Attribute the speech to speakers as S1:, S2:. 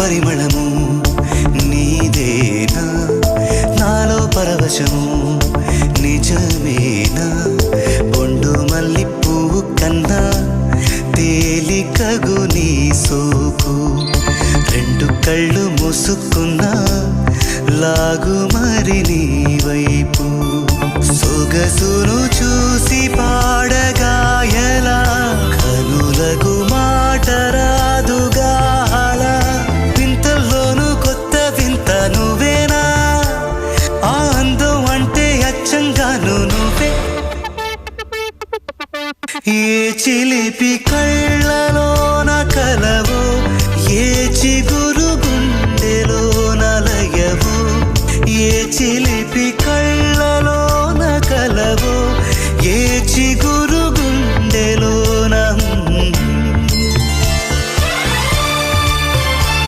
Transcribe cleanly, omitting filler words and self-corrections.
S1: పరిమళము నీదేనా నాలో పరవశము నిజమేనా బొండు మల్లి పువ్వు కన్నా తేలికగు నీ సోకు రెండు కళ్ళు మూసుకున్నా లాగు మరి నీ వైపు సొగసును చూసి పాడగాయలా కనులకు మాట రాదుగా వింతల్లోనూ కొత్త వింత నువ్వేనా ఆ అందం అంటే అచ్చంగాను నువ్వే ఏ చిలిపి కళ్ళ